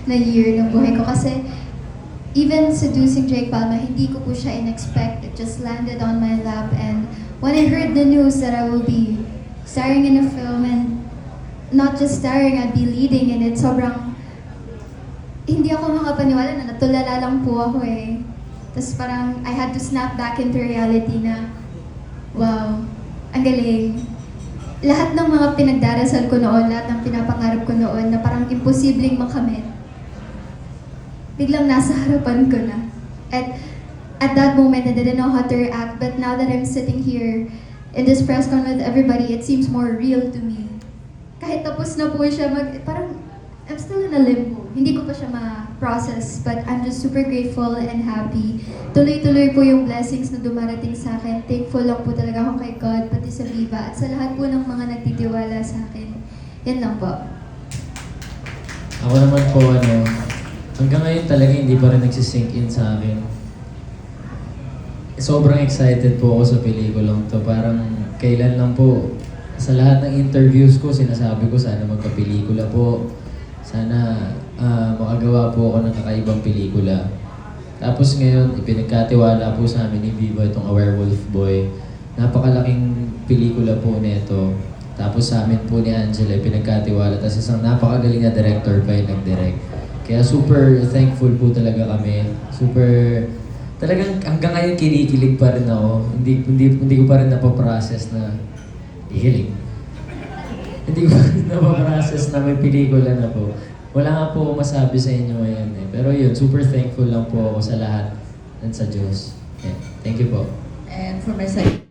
na year ng buhay ko. Kasi even seducing Jake Palma, hindi ko po siya in-expect. It just landed on my lap. And when I heard the news that I will be starring in a film, and not just starring, I'd be leading in it, sobrang hindi ako makapaniwala na natulala lang po ako eh. Tapos parang I had to snap back into reality na, wow, ang galing. Lahat ng mga pinagdarasal ko noon, lahat ng pinapangarap ko noon na parang imposibleng makamit, biglang nasa harapan ko na. At that moment, I didn't know how to react, but now that I'm sitting here in this press con with everybody, it seems more real to me. Kahit tapos na po siya, parang I'm still in a limbo. Hindi ko pa siya ma-process, but I'm just super grateful and happy. Tuloy-tuloy po yung blessings na dumarating sa akin. Thankful lang po talaga ako kay God, pati sa Viva, at sa lahat po ng mga nagtitiwala sa akin. Yan lang po. Ako naman po, hanggang ngayon talaga hindi pa rin nagsisink in sa akin. Sobrang excited po ako sa pelikulang to. Parang kailan lang po, sa lahat ng interviews ko, sinasabi ko sana magka-pelikula po. Sana makagawa po ako ng kakaibang pelikula. Tapos ngayon, ipinagkatiwala po sa amin ni Viva itong A Werewolf Boy. Napakalaking pelikula po nito. Tapos sa amin po ni Angela, pinagkatiwala. Tapos isang napakagaling na director pa yung nag-direct. Kaya super thankful po talaga kami. Super, talagang hanggang ngayon kinikilig pa rin ako. Hindi ko pa rin napaprocess na hihilig. Hindi ko napaprocess na may pelikula na po. Wala nga po masabi sa inyo ngayon eh. Pero yun, super thankful lang po ako sa lahat at sa Diyos. Yeah. Thank you po. And for my side,